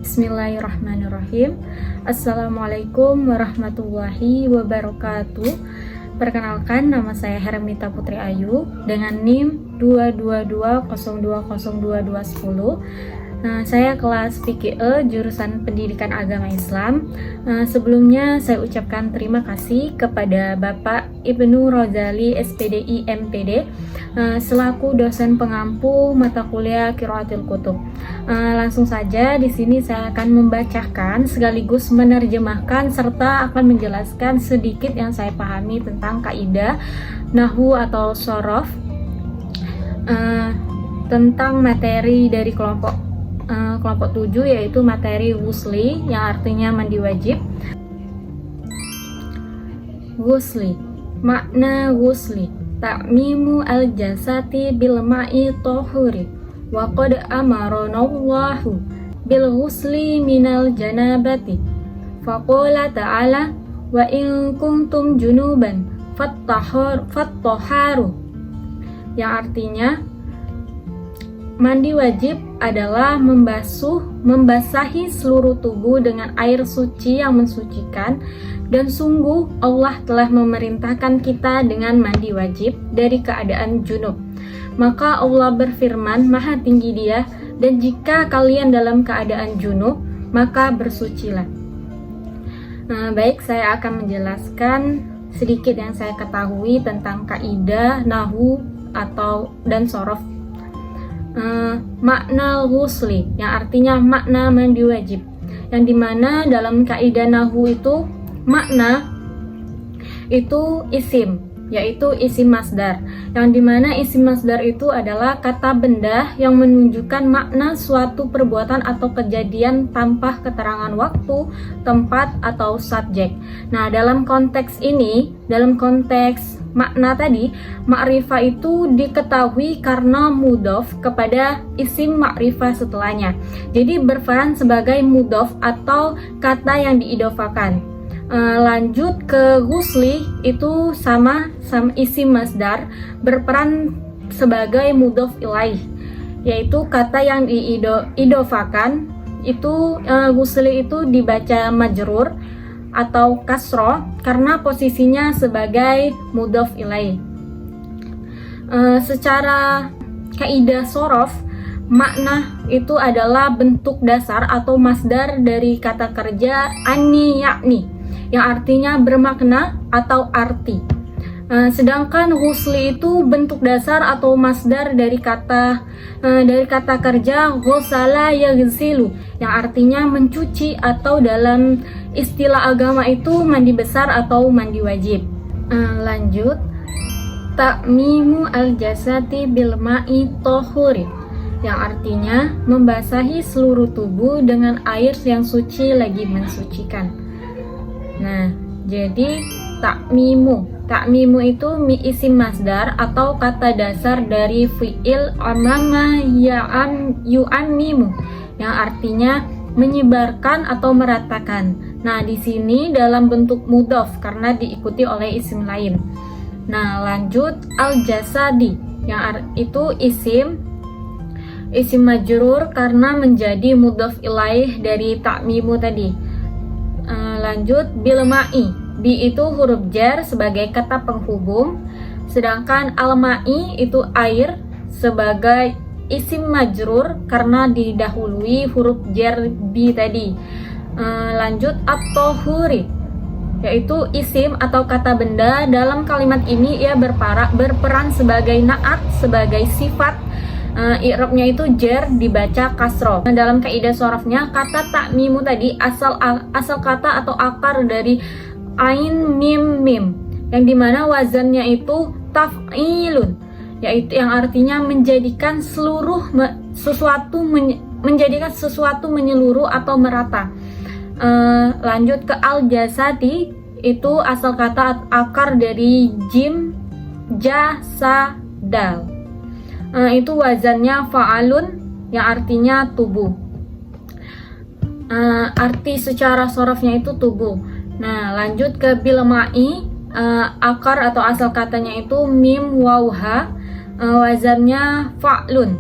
Bismillahirrahmanirrahim. Assalamualaikum warahmatullahi wabarakatuh. Perkenalkan, nama saya Hermita Putri Ayu dengan NIM 222020210. Saya kelas PKE jurusan Pendidikan Agama Islam. Sebelumnya saya ucapkan terima kasih kepada Bapak Ibnu Rozali SPDI MPD selaku dosen pengampu mata kuliah Qiraatul Kutub. Langsung saja di sini saya akan membacakan sekaligus menerjemahkan serta akan menjelaskan sedikit yang saya pahami tentang kaidah nahwu atau shorof, tentang materi dari kelompok 7, yaitu materi wusli yang artinya mandi wajib. Wusli, makna wusli ta'mimu al-jasati bil ma'i tahuri wa qad amaranallahu bil wusli minal janabati faqala ta'ala wa in kuntum junuban fattaharu, yang artinya mandi wajib adalah membasahi seluruh tubuh dengan air suci yang mensucikan, dan sungguh Allah telah memerintahkan kita dengan mandi wajib dari keadaan junub. Maka Allah berfirman, Maha tinggi Dia, dan jika kalian dalam keadaan junub, maka bersucilah. Baik, saya akan menjelaskan sedikit yang saya ketahui tentang kaidah nahwu dan shorof. Makna wusli yang artinya makna mandi wajib, yang dimana dalam kaidah nahwu itu makna itu isim, yaitu isim masdar, yang dimana isim masdar itu adalah kata benda yang menunjukkan makna suatu perbuatan atau kejadian tanpa keterangan waktu, tempat, atau subjek. Nah, dalam konteks ini, dalam konteks makna tadi, ma'rifah itu diketahui karena mudhof kepada isim ma'rifah setelahnya. Jadi berperan sebagai mudhof atau kata yang diidofakan. Lanjut ke wusli, itu sama isim masdar berperan sebagai mudhof ilaih, yaitu kata yang diidofakan. Itu wusli itu dibaca majrur atau kasroh karena posisinya sebagai mudhof ilaih. Secara kaidah shorof, makna itu adalah bentuk dasar atau masdar dari kata kerja ani yakni, yang artinya bermakna atau arti. Sedangkan wusli itu bentuk dasar atau masdar dari kata kerja ghusala yaghsilu, yang artinya mencuci, atau dalam istilah agama itu mandi besar atau mandi wajib. Lanjut, ta'mimu al-jasati bil ma'i tahuri, yang artinya membasahi seluruh tubuh dengan air yang suci lagi mensucikan. Nah, jadi ta'mimu itu isim masdar atau kata dasar dari fi'il amama yu'ammimu, yang artinya menyebarkan atau meratakan. Nah, di sini dalam bentuk mudhof karena diikuti oleh isim lain. Nah, lanjut al-jasadi, yang itu isim majrur karena menjadi mudhof ilaih dari ta'mimu tadi. Lanjut bil ma'i, bi itu huruf jar sebagai kata penghubung, sedangkan al-ma'i itu air sebagai isim majrur karena didahului huruf jar bi tadi. Lanjut at-tahuri, yaitu isim atau kata benda. Dalam kalimat ini ia berperan sebagai na'at, sebagai sifat. I'rabnya itu jar dibaca kasroh. Dalam kaidah shorofnya, kata ta'mimu tadi asal kata atau akar dari ain mim mim, yang dimana wazannya itu taf'ilun, yaitu yang artinya menjadikan sesuatu menyeluruh atau merata. Lanjut ke al-jasadi, itu asal kata akar dari jim jasa dal. Itu wazannya fa'alun, yang artinya tubuh. Arti secara sorofnya itu tubuh. Nah, lanjut ke bil ma'i, akar atau asal katanya itu mim wawha, wazannya fa'lun.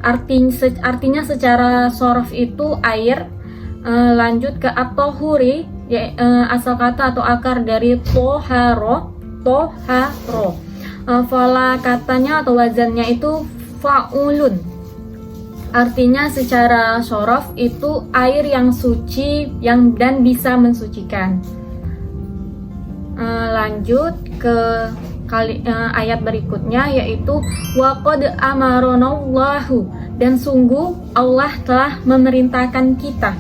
Artinya secara sorof itu air, Lanjut ke at-tahuri, ya, asal kata atau akar dari toharo. Fala katanya atau wazannya itu faulun. Artinya secara syaraf itu air yang suci dan bisa mensucikan. Lanjut ke ayat berikutnya, yaitu waqad amaronallahu, dan sungguh Allah telah memerintahkan kita.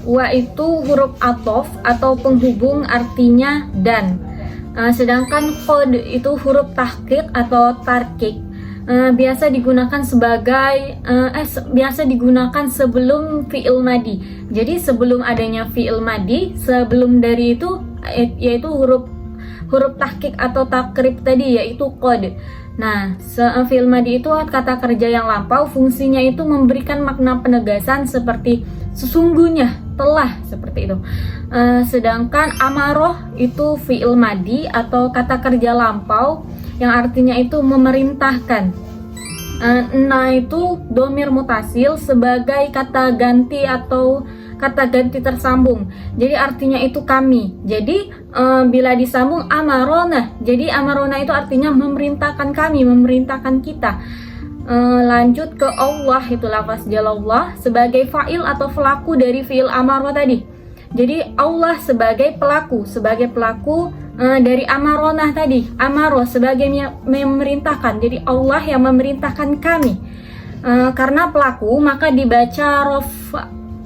Wa itu huruf athof atau penghubung, artinya dan. Sedangkan qad itu huruf tahqiq atau tarkik. Biasa digunakan sebelum fi'il madi. Jadi sebelum adanya fi'il madi, sebelum dari itu yaitu huruf tahqiq atau takrib tadi, yaitu qad. Nah, fi'il madi itu kata kerja yang lampau, fungsinya itu memberikan makna penegasan seperti sesungguhnya, telah, seperti itu. Sedangkan amaroh itu fi'il madi atau kata kerja lampau yang artinya itu memerintahkan. Nah itu domir mutasil sebagai kata ganti atau kata ganti tersambung. Jadi artinya itu kami. Jadi bila disambung amarona, jadi amarona itu artinya memerintahkan kami, memerintahkan kita. Lanjut ke Allah, itu lafaz jalallah sebagai fa'il atau pelaku dari fi'il amaro tadi. Jadi Allah sebagai pelaku dari amaronah tadi. Amaro sebagai memerintahkan. Jadi Allah yang memerintahkan kami. Karena pelaku maka dibaca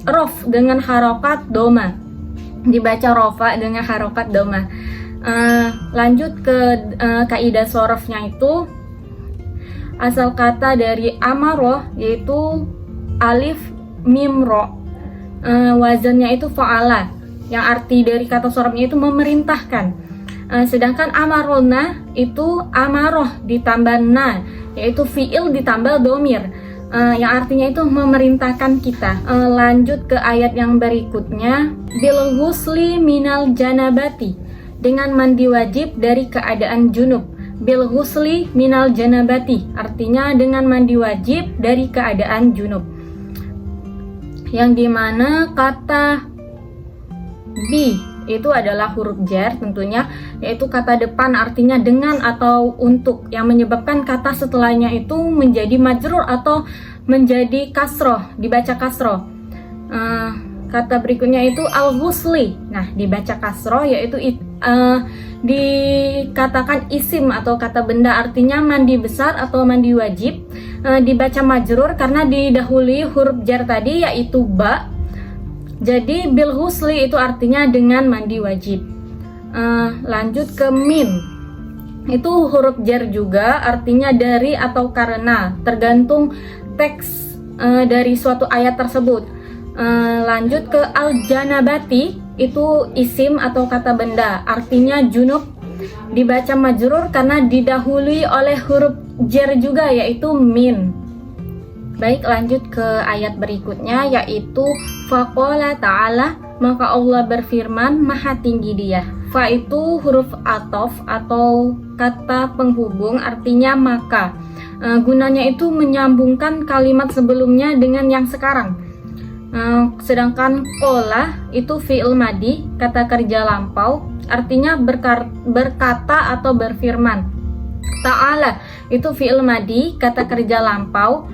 rof dengan harokat doma. Dibaca rofa dengan harokat doma. Lanjut ke kaidah sorofnya, itu asal kata dari amaro yaitu alif mim ro. Wazannya itu fa'ala, yang arti dari kata sorofnya itu memerintahkan. Sedangkan amarona itu amaroh ditambah na, yaitu fi'il ditambah domir, yang artinya itu memerintahkan kita. Lanjut ke ayat yang berikutnya, bil ghusli minal janabati, dengan mandi wajib dari keadaan junub. Bil ghusli minal janabati artinya dengan mandi wajib dari keadaan junub, yang dimana kata bi itu adalah huruf jar tentunya, yaitu kata depan artinya dengan atau untuk, yang menyebabkan kata setelahnya itu menjadi majrur atau menjadi kasroh, dibaca kasroh. Kata berikutnya itu al-ghusli, nah dibaca kasroh, yaitu dikatakan isim atau kata benda, artinya mandi besar atau mandi wajib. Dibaca majrur karena didahului huruf jar tadi, yaitu ba. Jadi bil ghusli itu artinya dengan mandi wajib. Lanjut ke min, itu huruf jar juga, artinya dari atau karena, tergantung teks dari suatu ayat tersebut. Lanjut ke al-janabati, itu isim atau kata benda, artinya junub, dibaca majrur karena didahului oleh huruf jar juga, yaitu min. Baik, lanjut ke ayat berikutnya, yaitu faqala ta'ala, maka Allah berfirman, maha tinggi dia. Fa itu huruf atof atau kata penghubung, artinya maka. Gunanya itu menyambungkan kalimat sebelumnya dengan yang sekarang. Sedangkan qola itu fi'il madi, kata kerja lampau, artinya berkata atau berfirman. Ta'ala itu fi'il madi, kata kerja lampau,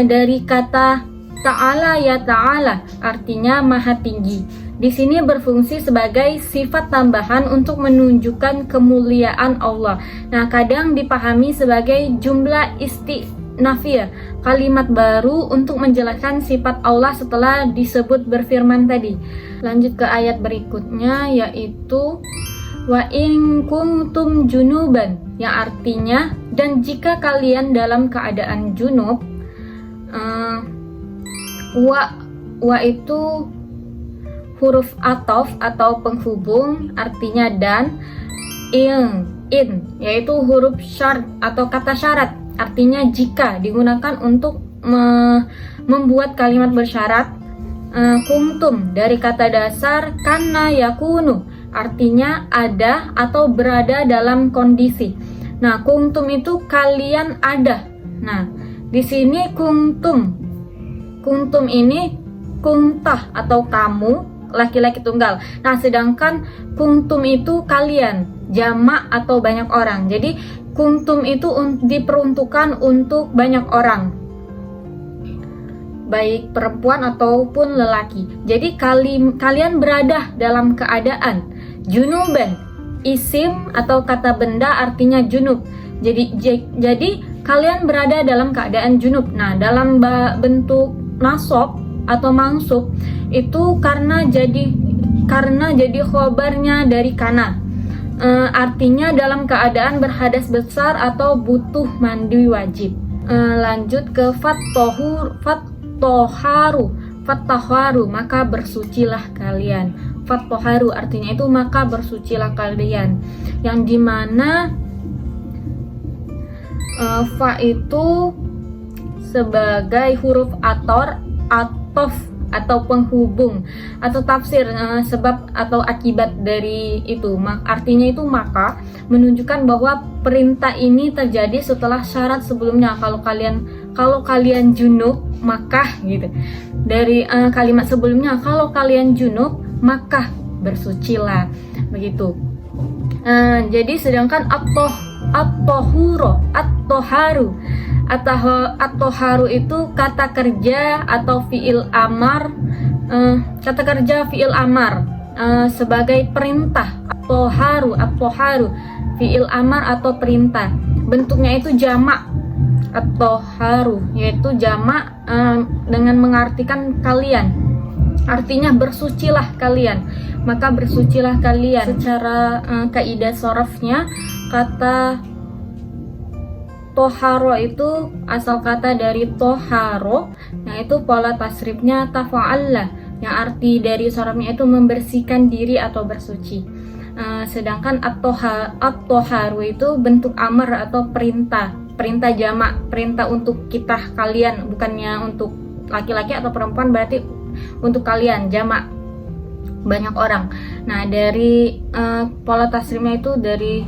dari kata ta'ala ya ta'ala, artinya maha tinggi. Di sini berfungsi sebagai sifat tambahan untuk menunjukkan kemuliaan Allah. Nah, kadang dipahami sebagai jumlah istinafiyah, kalimat baru untuk menjelaskan sifat Allah setelah disebut berfirman tadi. Lanjut ke ayat berikutnya, yaitu wa in kuntum junuban, yang artinya dan jika kalian dalam keadaan junub. Wa itu huruf atof atau penghubung, artinya dan. In yaitu huruf syarat atau kata syarat, artinya jika, digunakan untuk membuat kalimat bersyarat. Kuntum dari kata dasar kana yakunu, artinya ada atau berada dalam kondisi. Nah, kuntum itu kalian ada. Nah, di sini kuntum kuntum ini kuntah atau kamu, laki-laki tunggal. Nah, sedangkan kuntum itu kalian, jamak atau banyak orang. Jadi kuntum itu diperuntukkan untuk banyak orang, baik perempuan ataupun lelaki. Jadi kalian berada dalam keadaan junuban. Isim atau kata benda artinya junub. Jadi kalian berada dalam keadaan junub. Nah, dalam bentuk nasab atau mansub itu karena jadi khobarnya dari kana. Artinya dalam keadaan berhadas besar atau butuh mandi wajib. Lanjut ke fattaharu, maka bersucilah kalian. Fattaharu artinya itu maka bersucilah kalian, yang dimana fa itu sebagai huruf atof atau penghubung atau tafsir sebab atau akibat dari itu. Artinya itu maka menunjukkan bahwa perintah ini terjadi setelah syarat sebelumnya. Kalau kalian junub maka gitu. Dari kalimat sebelumnya, kalau kalian junub maka bersucilah, begitu. Jadi sedangkan at-toharu itu kata kerja atau fiil amar, sebagai perintah. At-toharu fiil amar atau perintah, bentuknya itu jamak. At-toharu yaitu jamak dengan mengartikan kalian, artinya bersucilah kalian, maka bersucilah kalian. Secara kaidah sorofnya, kata toharo itu asal kata dari toharo, nah itu pola tasrifnya tafa'alla, yang arti dari sorofnya itu membersihkan diri atau bersuci. Sedangkan at-toharu itu bentuk amar atau perintah jamak, perintah untuk kita kalian, bukannya untuk laki-laki atau perempuan, berarti untuk kalian, jamak, banyak orang. Nah, dari pola tasrifnya itu dari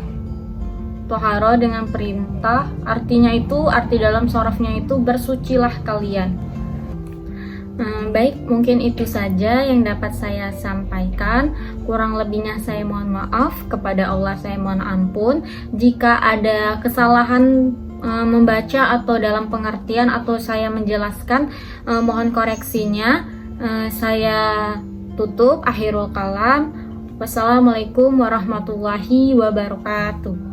toharo dengan perintah, artinya itu, arti dalam sorofnya itu bersucilah kalian. Baik, mungkin itu saja yang dapat saya sampaikan. Kurang lebihnya saya mohon maaf, kepada Allah saya mohon ampun. Jika ada kesalahan membaca atau dalam pengertian atau saya menjelaskan, mohon koreksinya. Saya tutup, akhirul kalam. Wassalamualaikum warahmatullahi wabarakatuh.